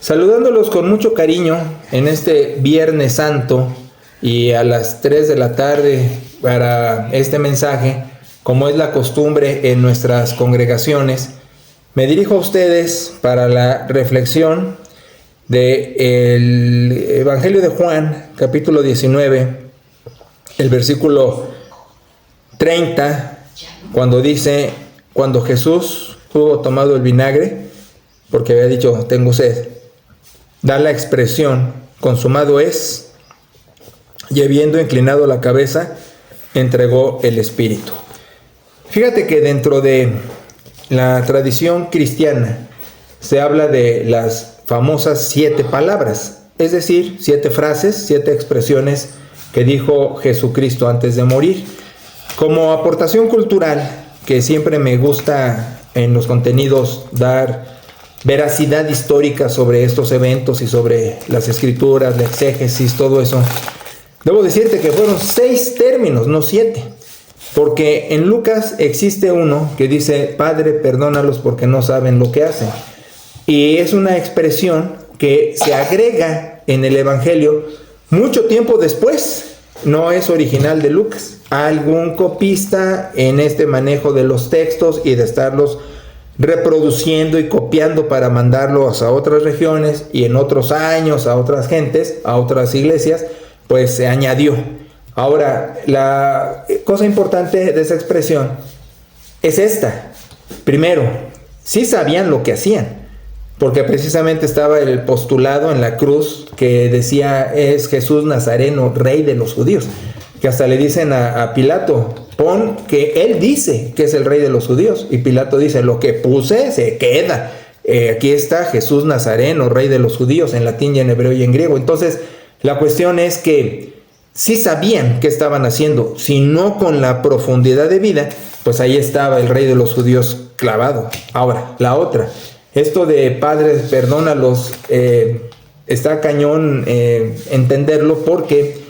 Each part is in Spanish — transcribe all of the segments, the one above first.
Saludándolos con mucho cariño en este Viernes Santo y a las 3 de la tarde para este mensaje, como es la costumbre en nuestras congregaciones, me dirijo a ustedes para la reflexión del Evangelio de Juan, capítulo 19, el versículo 30, cuando dice, cuando Jesús hubo tomado el vinagre, porque había dicho, tengo sed, da la expresión, consumado es, y habiendo inclinado la cabeza, entregó el Espíritu. Fíjate que dentro de la tradición cristiana se habla de las famosas 7 palabras, es decir, 7 frases, 7 expresiones que dijo Jesucristo antes de morir. Como aportación cultural, que siempre me gusta en los contenidos dar veracidad histórica sobre estos eventos y sobre las escrituras, la exégesis, todo eso, debo decirte que fueron 6 términos, no 7. Porque en Lucas existe uno que dice, Padre, perdónalos porque no saben lo que hacen. Y es una expresión que se agrega en el Evangelio mucho tiempo después. No es original de Lucas. Algún copista en este manejo de los textos y de estarlos reproduciendo y copiando para mandarlos a otras regiones y en otros años a otras gentes, a otras iglesias, pues se añadió. Ahora, la cosa importante de esa expresión es esta. Primero, sí sabían lo que hacían, porque precisamente estaba el postulado en la cruz que decía, es Jesús Nazareno, rey de los judíos, que hasta le dicen a Pilato, pon que él dice que es el rey de los judíos, y Pilato dice, lo que puse se queda, aquí está Jesús Nazareno, rey de los judíos, en latín y en hebreo y en griego. Entonces, la cuestión es que sí sabían qué estaban haciendo, si no con la profundidad de vida, pues ahí estaba el rey de los judíos clavado. Ahora, la otra, esto de padres, perdónalos, está cañón entenderlo porque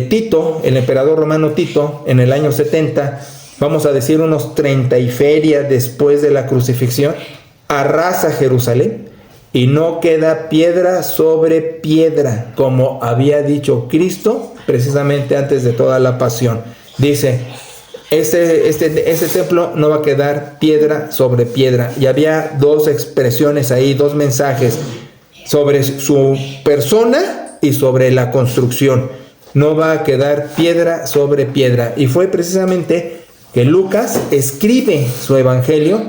Tito, el emperador romano Tito, en el año 70, vamos a decir unos 30 y feria después de la crucifixión, arrasa Jerusalén y no queda piedra sobre piedra, como había dicho Cristo precisamente antes de toda la pasión. Dice, este templo no va a quedar piedra sobre piedra. Y había 2 expresiones ahí, 2 mensajes sobre su persona y sobre la construcción. No va a quedar piedra sobre piedra. Y fue precisamente que Lucas escribe su evangelio,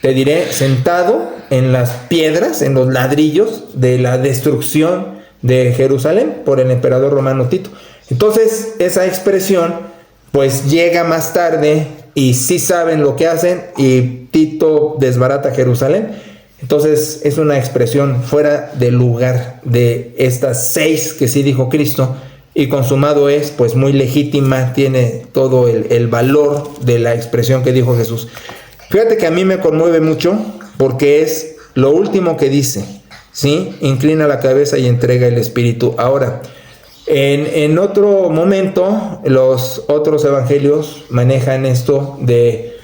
te diré, sentado en las piedras, en los ladrillos de la destrucción de Jerusalén por el emperador romano Tito. Entonces, esa expresión pues llega más tarde y sí saben lo que hacen y Tito desbarata Jerusalén. Entonces, es una expresión fuera de lugar de estas 6 que sí dijo Cristo. Y consumado es, pues muy legítima, tiene todo el valor de la expresión que dijo Jesús. Fíjate que a mí me conmueve mucho porque es lo último que dice, ¿sí? Inclina la cabeza y entrega el Espíritu. Ahora, en otro momento, los otros evangelios manejan esto de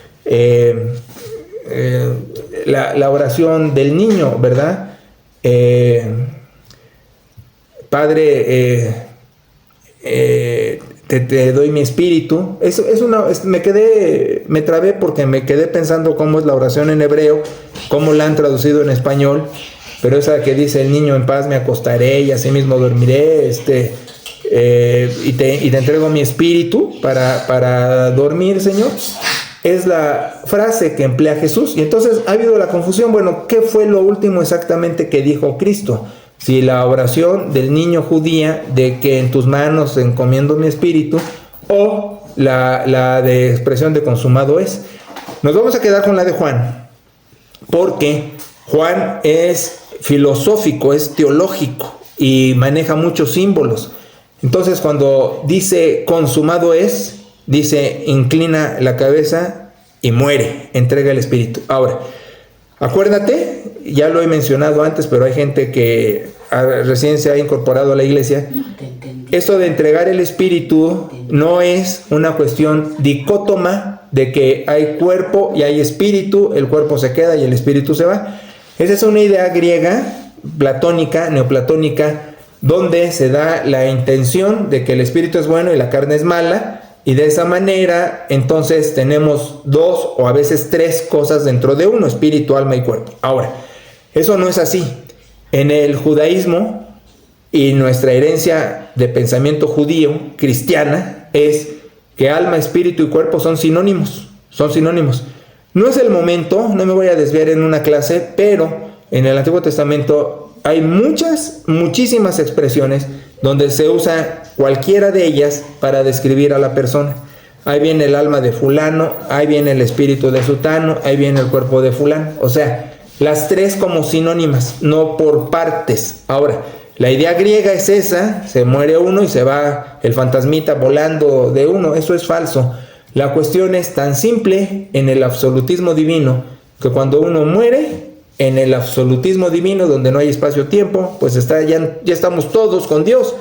la oración del niño, ¿verdad? Padre, te doy mi espíritu. Me trabé porque me quedé pensando cómo es la oración en hebreo, cómo la han traducido en español, pero esa que dice el niño en paz me acostaré y así mismo dormiré, y te entrego mi espíritu para dormir, Señor, es la frase que emplea Jesús. Y entonces ha habido la confusión. Bueno, ¿qué fue lo último exactamente que dijo Cristo? Si la oración del niño judía de que en tus manos encomiendo mi espíritu, o la de expresión de consumado es. Nos vamos a quedar con la de Juan, porque Juan es filosófico, es teológico y maneja muchos símbolos. Entonces, cuando dice consumado es, dice inclina la cabeza y muere, entrega el espíritu. Ahora, acuérdate, ya lo he mencionado antes, pero hay gente que recién se ha incorporado a la iglesia. Esto de entregar el espíritu no es una cuestión dicótoma de que hay cuerpo y hay espíritu, el cuerpo se queda y el espíritu se va. Esa es una idea griega platónica, neoplatónica, donde se da la intención de que el espíritu es bueno y la carne es mala, y de esa manera entonces tenemos dos o a veces tres cosas dentro de uno: espíritu, alma y cuerpo. Ahora, eso no es así. En el judaísmo y nuestra herencia de pensamiento judío, cristiana, es que alma, espíritu y cuerpo son sinónimos. Son sinónimos. No es el momento, no me voy a desviar en una clase, pero en el Antiguo Testamento hay muchísimas expresiones donde se usa cualquiera de ellas para describir a la persona. Ahí viene el alma de fulano, ahí viene el espíritu de sutano, ahí viene el cuerpo de fulano. O sea, las tres como sinónimas, no por partes. Ahora, la idea griega es esa: se muere uno y se va el fantasmita volando de uno. Eso es falso. La cuestión es tan simple en el absolutismo divino, que cuando uno muere, en el absolutismo divino, donde no hay espacio-tiempo, pues ya estamos todos con Dios.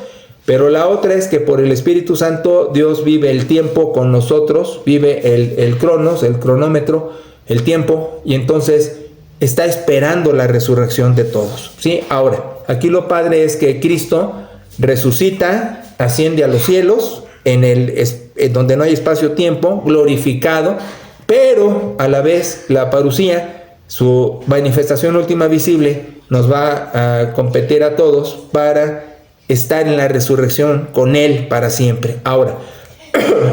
Pero la otra es que por el Espíritu Santo Dios vive el tiempo con nosotros, vive el cronos, el cronómetro, el tiempo, y entonces está esperando la resurrección de todos, ¿sí? Ahora, aquí lo padre es que Cristo resucita, asciende a los cielos, en donde no hay espacio-tiempo, glorificado, pero a la vez la parusía, su manifestación última visible, nos va a competir a todos para estar en la resurrección con Él para siempre. Ahora,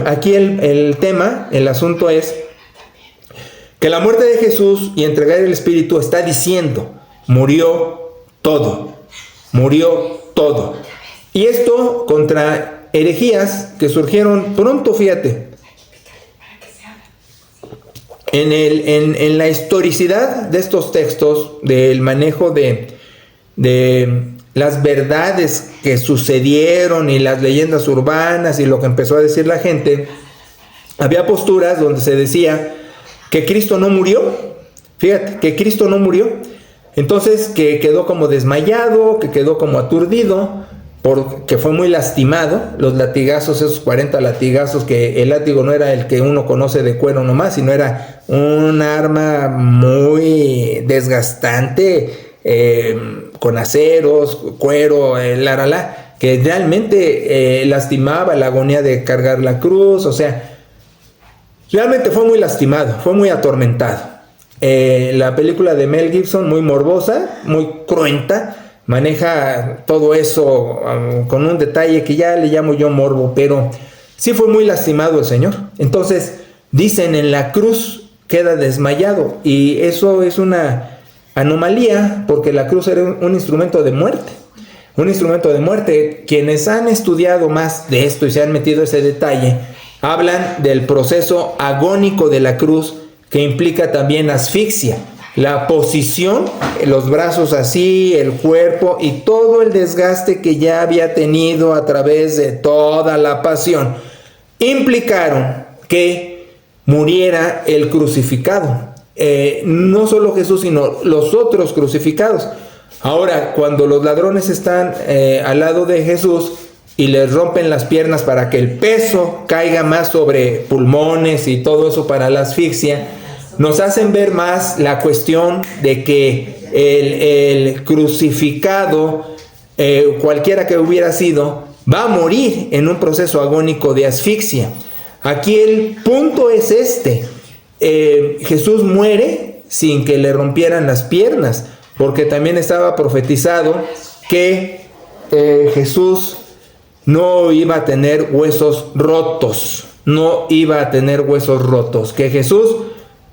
aquí el tema, el asunto es que la muerte de Jesús y entregar el Espíritu está diciendo: murió todo, murió todo. Y esto contra herejías que surgieron pronto, fíjate. En la historicidad de estos textos, del manejo de las verdades que sucedieron y las leyendas urbanas y lo que empezó a decir la gente, había posturas donde se decía que Cristo no murió. Fíjate, que Cristo no murió. Entonces, que quedó como desmayado, que quedó como aturdido, porque fue muy lastimado. Los latigazos, esos 40 latigazos, que el látigo no era el que uno conoce de cuero nomás, sino era un arma muy desgastante, con aceros, cuero, que realmente lastimaba, la agonía de cargar la cruz. O sea, realmente fue muy lastimado, fue muy atormentado. La película de Mel Gibson, muy morbosa, muy cruenta, maneja todo eso con un detalle que ya le llamo yo morbo, pero sí fue muy lastimado el Señor. Entonces, dicen, en la cruz queda desmayado, y eso es una anomalía, porque la cruz era un instrumento de muerte. Un instrumento de muerte. Quienes han estudiado más de esto y se han metido ese detalle, hablan del proceso agónico de la cruz, que implica también asfixia, la posición, los brazos así, el cuerpo y todo el desgaste que ya había tenido a través de toda la pasión, implicaron que muriera el crucificado. No solo Jesús, sino los otros crucificados. Ahora, cuando los ladrones están al lado de Jesús y les rompen las piernas para que el peso caiga más sobre pulmones y todo eso para la asfixia, nos hacen ver más la cuestión de que el crucificado, cualquiera que hubiera sido, va a morir en un proceso agónico de asfixia. Aquí el punto es este: Jesús muere sin que le rompieran las piernas, porque también estaba profetizado que Jesús no iba a tener huesos rotos, que Jesús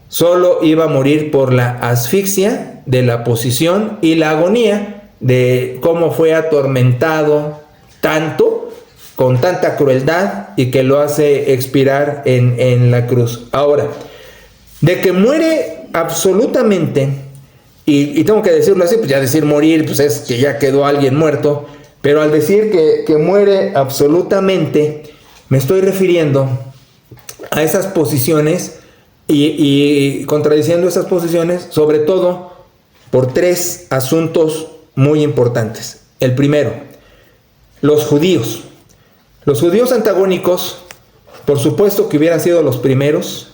solo iba a morir por la asfixia de la posición y la agonía de cómo fue atormentado tanto, con tanta crueldad, y que lo hace expirar en la cruz. Ahora, de que muere absolutamente, y tengo que decirlo así, pues ya decir morir, pues es que ya quedó alguien muerto, pero al decir que muere absolutamente, me estoy refiriendo a esas posiciones y contradiciendo esas posiciones, sobre todo por tres asuntos muy importantes. El primero, los judíos. Los judíos antagónicos, por supuesto que hubieran sido los primeros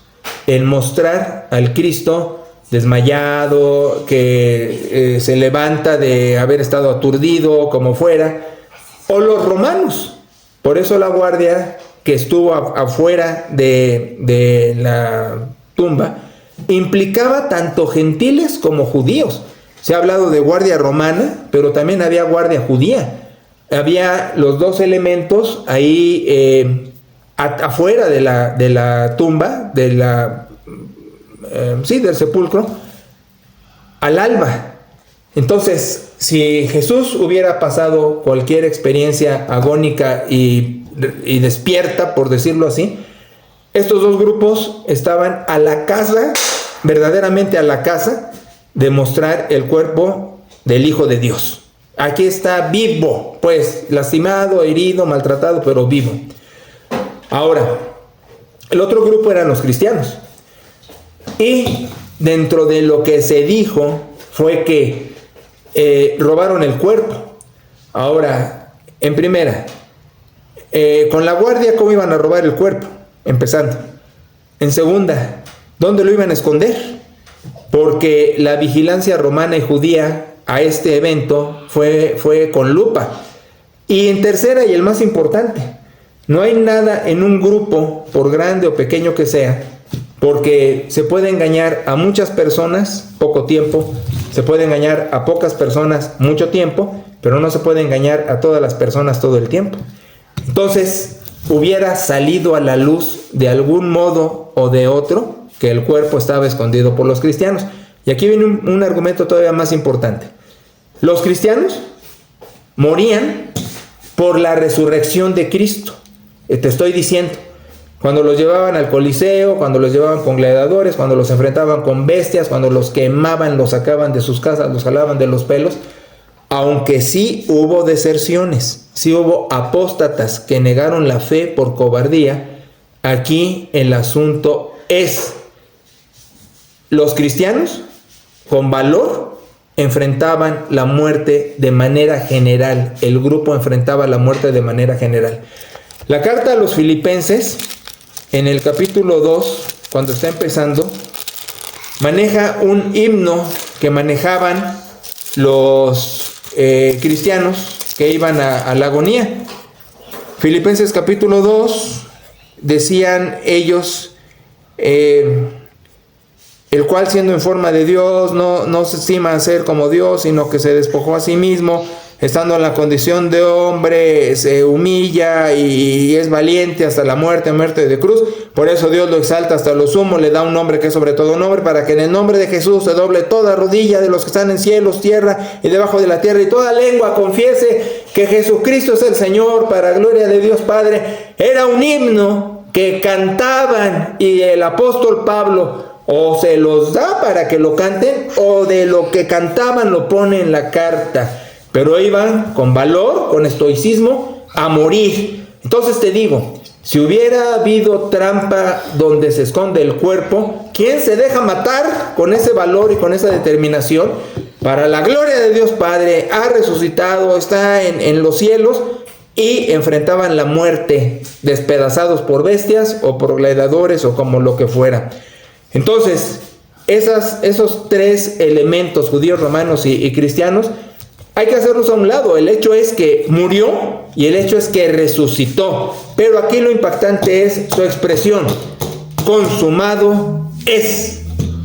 en mostrar al Cristo desmayado, que se levanta de haber estado aturdido, como fuera, o los romanos. Por eso la guardia que estuvo afuera de la tumba implicaba tanto gentiles como judíos. Se ha hablado de guardia romana, pero también había guardia judía. Había los dos elementos ahí afuera de la tumba, del sepulcro, al alba. Entonces, si Jesús hubiera pasado cualquier experiencia agónica y despierta, por decirlo así, estos dos grupos estaban a la casa, verdaderamente a la casa, de mostrar el cuerpo del Hijo de Dios. Aquí está vivo, pues, lastimado, herido, maltratado, pero vivo. Ahora, el otro grupo eran los cristianos. Y dentro de lo que se dijo fue que robaron el cuerpo. Ahora, en primera, con la guardia, ¿cómo iban a robar el cuerpo? Empezando. En segunda, ¿dónde lo iban a esconder? Porque la vigilancia romana y judía a este evento fue con lupa. Y en tercera, y el más importante, no hay nada en un grupo, por grande o pequeño que sea, porque se puede engañar a muchas personas poco tiempo, se puede engañar a pocas personas mucho tiempo, pero no se puede engañar a todas las personas todo el tiempo. Entonces, hubiera salido a la luz de algún modo o de otro que el cuerpo estaba escondido por los cristianos. Y aquí viene un argumento todavía más importante. Los cristianos morían por la resurrección de Cristo. Te estoy diciendo, cuando los llevaban al Coliseo, cuando los llevaban con gladiadores, cuando los enfrentaban con bestias, cuando los quemaban, los sacaban de sus casas, los jalaban de los pelos, aunque sí hubo deserciones, sí hubo apóstatas que negaron la fe por cobardía, aquí el asunto es: los cristianos con valor enfrentaban la muerte de manera general. El grupo enfrentaba la muerte de manera general. La carta a los Filipenses, en el capítulo 2, cuando está empezando, maneja un himno que manejaban los cristianos que iban a la agonía. Filipenses capítulo 2, decían ellos, el cual siendo en forma de Dios no se estima ser como Dios, sino que se despojó a sí mismo, estando en la condición de hombre, se humilla y es valiente hasta la muerte de cruz. Por eso Dios lo exalta hasta lo sumo, le da un nombre que es sobre todo nombre, para que en el nombre de Jesús se doble toda rodilla de los que están en cielos, tierra y debajo de la tierra, y toda lengua confiese que Jesucristo es el Señor, para gloria de Dios Padre. Era un himno que cantaban, y el apóstol Pablo o se los da para que lo canten, o de lo que cantaban lo pone en la carta. Pero iban con valor, con estoicismo, a morir. Entonces te digo, si hubiera habido trampa donde se esconde el cuerpo, ¿quién se deja matar con ese valor y con esa determinación? Para la gloria de Dios Padre, ha resucitado, está en los cielos, y enfrentaban la muerte, despedazados por bestias o por gladiadores o como lo que fuera. Entonces, esos tres elementos, judíos, romanos y cristianos, hay que hacerlos a un lado. El hecho es que murió y el hecho es que resucitó. Pero aquí lo impactante es su expresión: consumado es.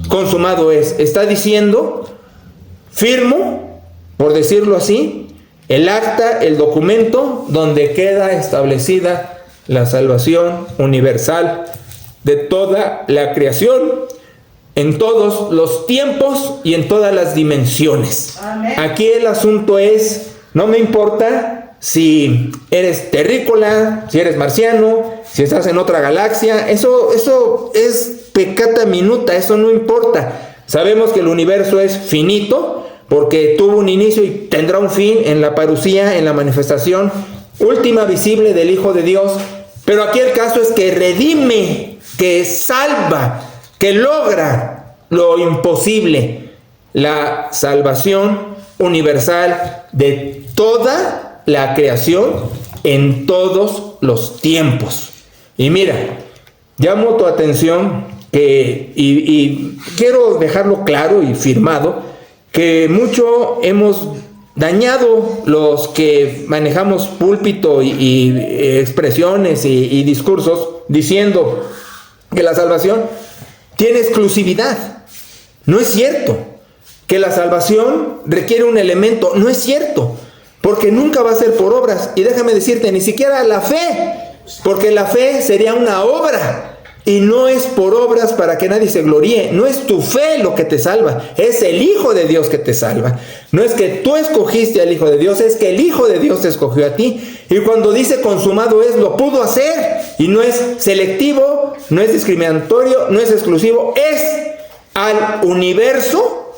Consumado es. Está diciendo, firmo, por decirlo así, el acta, el documento donde queda establecida la salvación universal de toda la creación, en todos los tiempos y en todas las dimensiones. Amén. Aquí el asunto es, no me importa si eres terrícola, si eres marciano, si estás en otra galaxia, eso es peccata minuta, eso no importa. Sabemos que el universo es finito porque tuvo un inicio y tendrá un fin en la parusía, en la manifestación última visible del Hijo de Dios. Pero aquí el caso es que redime, que salva, que logra lo imposible, la salvación universal de toda la creación en todos los tiempos. Y mira, llamo tu atención y quiero dejarlo claro y firmado, que mucho hemos dañado los que manejamos púlpito y expresiones y discursos diciendo que la salvación tiene exclusividad. No es cierto. Que la salvación requiere un elemento. No es cierto. Porque nunca va a ser por obras. Y déjame decirte, ni siquiera la fe. Porque la fe sería una obra. Y no es por obras para que nadie se gloríe. No es tu fe lo que te salva. Es el Hijo de Dios que te salva. No es que tú escogiste al Hijo de Dios. Es que el Hijo de Dios te escogió a ti. Y cuando dice consumado es, lo pudo hacer. Y no es selectivo, no es discriminatorio, no es exclusivo. Es al universo,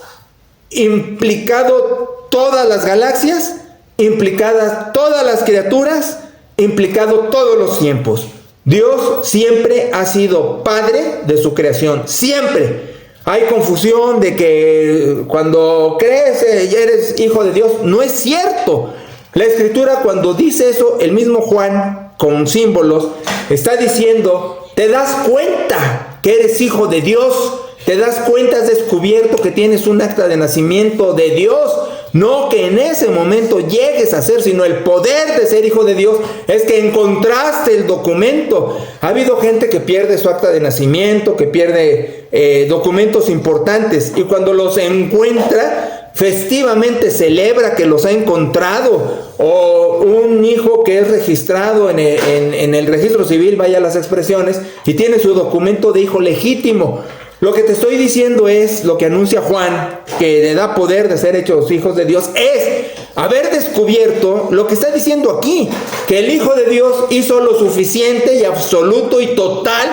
implicado todas las galaxias, implicadas todas las criaturas, implicado todos los tiempos. Dios siempre ha sido padre de su creación, siempre. Hay confusión de que cuando crees ya eres hijo de Dios. No es cierto. La Escritura, cuando dice eso, el mismo Juan, con símbolos, está diciendo, te das cuenta que eres hijo de Dios, te das cuenta, has descubierto que tienes un acta de nacimiento de Dios. No que en ese momento llegues a ser, sino el poder de ser hijo de Dios es que encontraste el documento. Ha habido gente que pierde su acta de nacimiento, que pierde documentos importantes, y cuando los encuentra, festivamente celebra que los ha encontrado. O un hijo que es registrado en el registro civil, vaya las expresiones, y tiene su documento de hijo legítimo. Lo que te estoy diciendo es lo que anuncia Juan, que le da poder de ser hechos hijos de Dios, es haber descubierto lo que está diciendo aquí, que el Hijo de Dios hizo lo suficiente y absoluto y total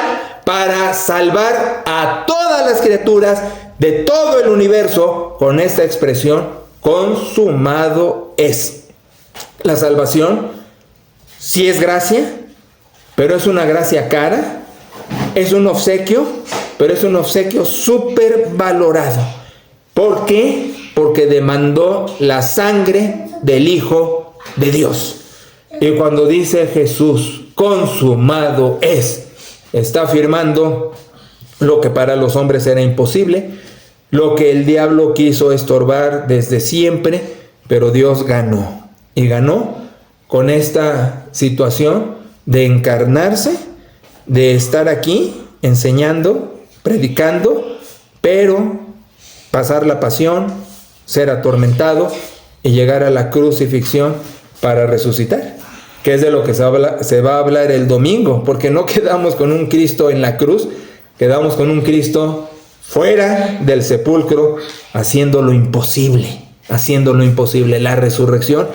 para salvar a todas las criaturas de todo el universo con esta expresión, consumado es. La salvación sí es gracia, pero es una gracia cara, es un obsequio, pero es un obsequio súper valorado. ¿Por qué? Porque demandó la sangre del Hijo de Dios. Y cuando dice Jesús, consumado es, está afirmando lo que para los hombres era imposible, lo que el diablo quiso estorbar desde siempre, pero Dios ganó. Y ganó con esta situación de encarnarse, de estar aquí enseñando, predicando, pero pasar la pasión, ser atormentado y llegar a la crucifixión para resucitar, que es de lo que se va a hablar el domingo, porque no quedamos con un Cristo en la cruz, quedamos con un Cristo fuera del sepulcro, haciendo lo imposible, la resurrección,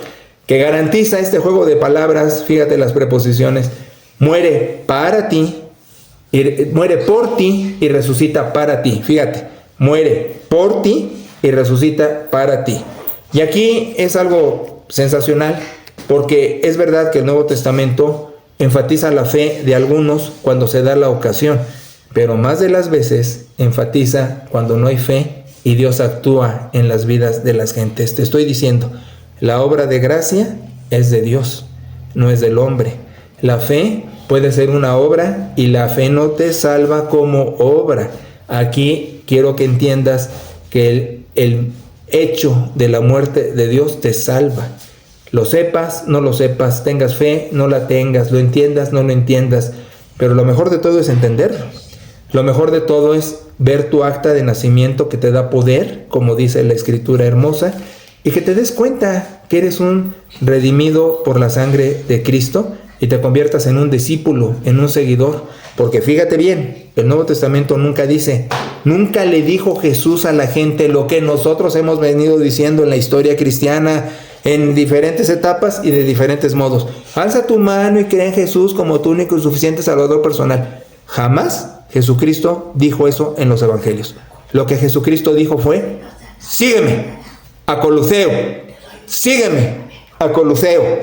que garantiza este juego de palabras. Fíjate las preposiciones: muere para ti, muere por ti y resucita para ti. Fíjate, muere por ti y resucita para ti. Y aquí es algo sensacional, porque es verdad que el Nuevo Testamento enfatiza la fe de algunos cuando se da la ocasión, pero más de las veces enfatiza cuando no hay fe y Dios actúa en las vidas de las gentes. Te estoy diciendo, la obra de gracia es de Dios, no es del hombre. La fe puede ser una obra y la fe no te salva como obra. Aquí quiero que entiendas que el hecho de la muerte de Dios te salva. Lo sepas, no lo sepas, tengas fe, no la tengas, lo entiendas, no lo entiendas, pero lo mejor de todo es entenderlo. Lo mejor de todo es ver tu acta de nacimiento que te da poder, como dice la Escritura hermosa, y que te des cuenta que eres un redimido por la sangre de Cristo y te conviertas en un discípulo, en un seguidor. Porque fíjate bien, el Nuevo Testamento nunca le dijo Jesús a la gente lo que nosotros hemos venido diciendo en la historia cristiana en diferentes etapas y de diferentes modos. Alza tu mano y cree en Jesús como tu único y suficiente Salvador personal. Jamás Jesucristo dijo eso en los evangelios. Lo que Jesucristo dijo fue: sígueme a Coloseo, sígueme a Coloseo,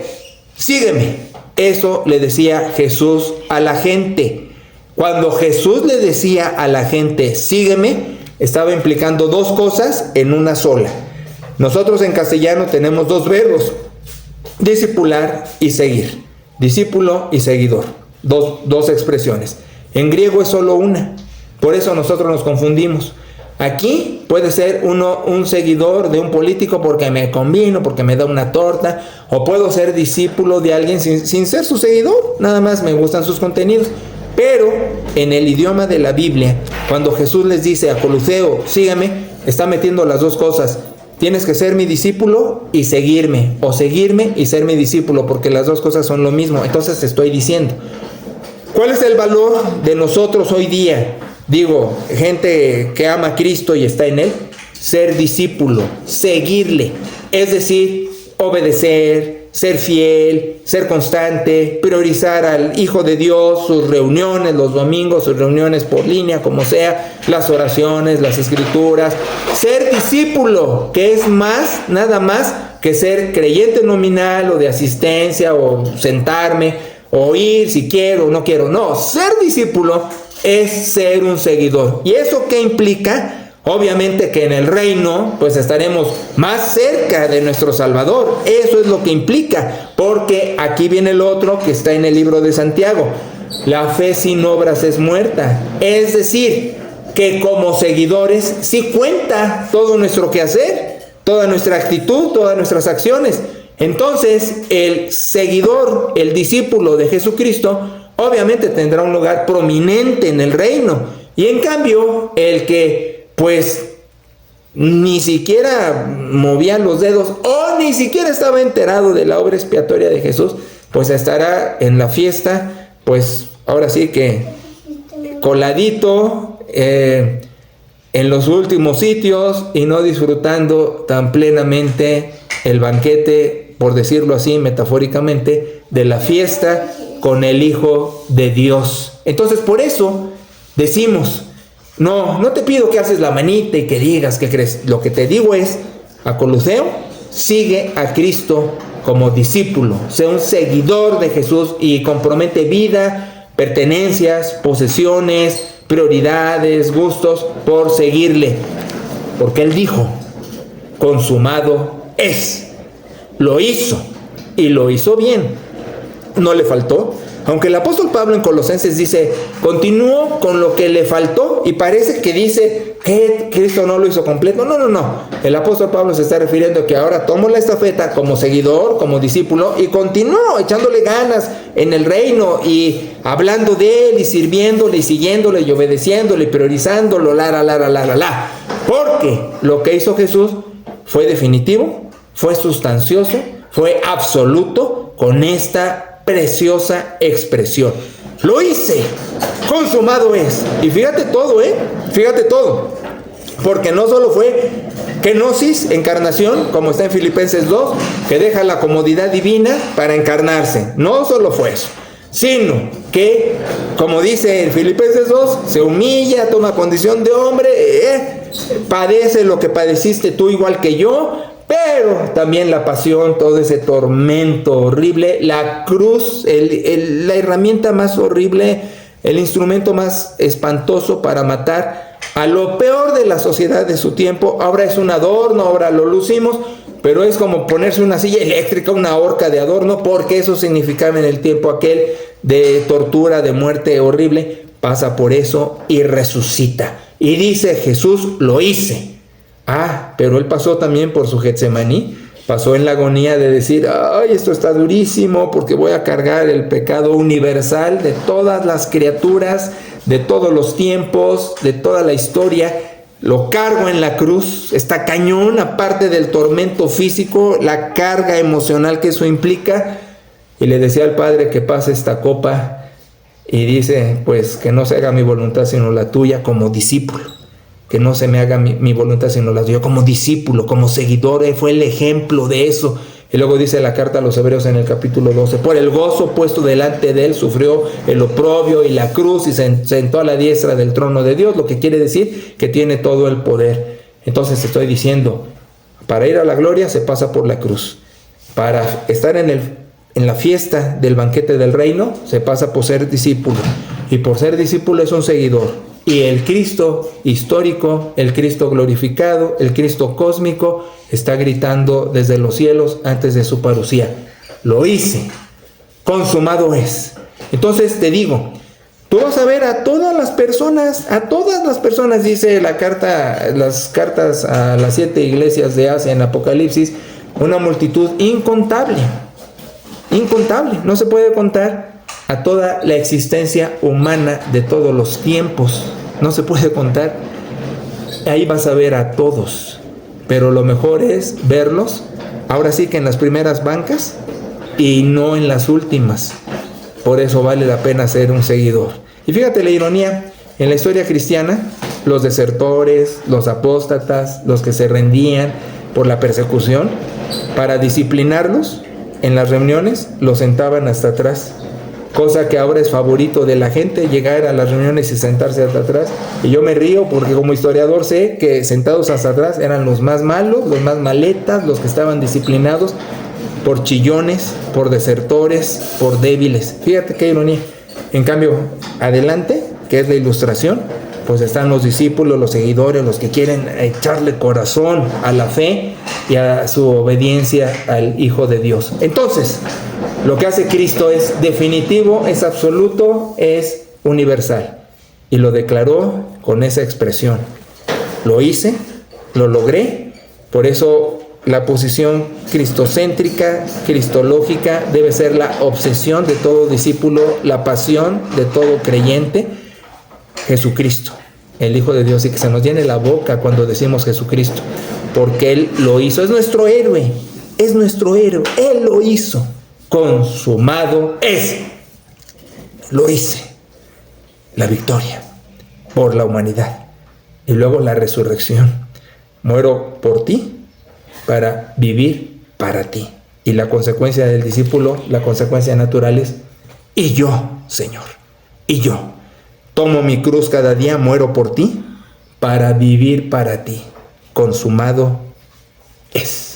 sígueme. Eso le decía Jesús a la gente. Cuando Jesús le decía a la gente, sígueme, estaba implicando dos cosas en una sola. Nosotros en castellano tenemos dos verbos: discipular y seguir. Discípulo y seguidor. Dos expresiones. En griego es solo una. Por eso nosotros nos confundimos. Aquí puede ser uno un seguidor de un político porque me convino, porque me da una torta, o puedo ser discípulo de alguien sin ser su seguidor, nada más me gustan sus contenidos. Pero en el idioma de la Biblia, cuando Jesús les dice a Coluseo, sígame, está metiendo las dos cosas. Tienes que ser mi discípulo y seguirme, o seguirme y ser mi discípulo, porque las dos cosas son lo mismo. Entonces te estoy diciendo, ¿cuál es el valor de nosotros hoy día? Digo, gente que ama a Cristo y está en Él, ser discípulo, seguirle, es decir, obedecer, ser fiel, ser constante, priorizar al Hijo de Dios, sus reuniones los domingos, sus reuniones por línea, como sea, las oraciones, las escrituras, ser discípulo, que es más, nada más que ser creyente nominal o de asistencia o sentarme o ir si quiero o no quiero. No, ser discípulo es ser un seguidor. ¿Y eso qué implica? Obviamente que en el reino pues estaremos más cerca de nuestro Salvador. Eso es lo que implica, porque aquí viene el otro que está en el libro de Santiago. La fe sin obras es muerta. Es decir, que como seguidores sí cuenta todo nuestro quehacer, toda nuestra actitud, todas nuestras acciones. Entonces el seguidor, el discípulo de Jesucristo, obviamente tendrá un lugar prominente en el reino. Y en cambio, el que pues ni siquiera movía los dedos o ni siquiera estaba enterado de la obra expiatoria de Jesús, pues estará en la fiesta, pues ahora sí que coladito en los últimos sitios y no disfrutando tan plenamente el banquete, por decirlo así metafóricamente, de la fiesta con el Hijo de Dios. Entonces por eso decimos, no te pido que haces la manita y que digas que crees. Lo que te digo es, a Coluseo, sigue a Cristo como discípulo, sea un seguidor de Jesús y compromete vida, pertenencias, posesiones, prioridades, gustos por seguirle. Porque Él dijo, consumado es. Lo hizo y lo hizo bien. No le faltó. Aunque el apóstol Pablo en Colosenses dice, continuó con lo que le faltó, y parece que dice que Cristo no lo hizo completo. No. El apóstol Pablo se está refiriendo a que ahora tomó la estafeta como seguidor, como discípulo, y continuó echándole ganas en el reino y hablando de Él y sirviéndole y siguiéndole y obedeciéndole y priorizándolo, porque lo que hizo Jesús fue definitivo, fue sustancioso, fue absoluto con esta preciosa expresión. Lo hice, consumado es. Y fíjate todo, fíjate todo, porque no solo fue kenosis, encarnación, como está en Filipenses 2, que deja la comodidad divina para encarnarse. No solo fue eso, sino que, como dice en Filipenses 2, se humilla, toma condición de hombre, padece lo que padeciste tú igual que yo, pero también la pasión, todo ese tormento horrible, la cruz, la herramienta más horrible, el instrumento más espantoso para matar a lo peor de la sociedad de su tiempo. Ahora es un adorno, ahora lo lucimos, pero es como ponerse una silla eléctrica, una horca de adorno, porque eso significaba en el tiempo aquel de tortura, de muerte horrible. Pasa por eso y resucita. Y dice Jesús, lo hice. Pero Él pasó también por su Getsemaní, pasó en la agonía de decir, ay, esto está durísimo porque voy a cargar el pecado universal de todas las criaturas, de todos los tiempos, de toda la historia. Lo cargo en la cruz, está cañón, aparte del tormento físico, la carga emocional que eso implica. Y le decía al Padre que pase esta copa, y dice, pues que no se haga mi voluntad sino la tuya, como discípulo. Que no se me haga mi voluntad sino la tuya, como discípulo, como seguidor. Él fue el ejemplo de eso. Y luego dice la carta a los Hebreos en el capítulo 12, por el gozo puesto delante de Él sufrió el oprobio y la cruz y se sentó a la diestra del trono de Dios, lo que quiere decir que tiene todo el poder. Entonces estoy diciendo, para ir a la gloria se pasa por la cruz. Para estar en la fiesta del banquete del reino se pasa por ser discípulo. Y por ser discípulo es un seguidor. Y el Cristo histórico, el Cristo glorificado, el Cristo cósmico está gritando desde los cielos antes de su parucía. Lo hice, consumado es. Entonces te digo, Tú vas a ver a todas las personas, dice las cartas a las 7 iglesias de Asia en Apocalipsis, una multitud incontable, no se puede contar a toda la existencia humana de todos los tiempos, no se puede contar. Ahí vas a ver a todos, pero lo mejor es verlos, ahora sí que en las primeras bancas y no en las últimas. Por eso vale la pena ser un seguidor. Y fíjate la ironía, en la historia cristiana, los desertores, los apóstatas, los que se rendían por la persecución, para disciplinarlos en las reuniones, los sentaban hasta atrás. Cosa que ahora es favorito de la gente, llegar a las reuniones y sentarse hasta atrás. Y yo me río porque como historiador sé que sentados hasta atrás eran los más malos, los más maletas, los que estaban disciplinados por chillones, por desertores, por débiles. Fíjate qué ironía. En cambio, adelante, que es la ilustración, pues están los discípulos, los seguidores, los que quieren echarle corazón a la fe y a su obediencia al Hijo de Dios. Entonces, lo que hace Cristo es definitivo, es absoluto, es universal. Y lo declaró con esa expresión. Lo hice, lo logré, por eso la posición cristocéntrica, cristológica, debe ser la obsesión de todo discípulo, la pasión de todo creyente. Jesucristo, el Hijo de Dios, y que se nos llene la boca cuando decimos Jesucristo, porque Él lo hizo, es nuestro héroe, Él lo hizo, consumado es, lo hice, la victoria por la humanidad, y luego la resurrección, muero por ti, para vivir para ti. Y la consecuencia del discípulo, la consecuencia natural es, y yo, Señor, y yo, tomo mi cruz cada día, muero por ti, para vivir para ti. Consumado es.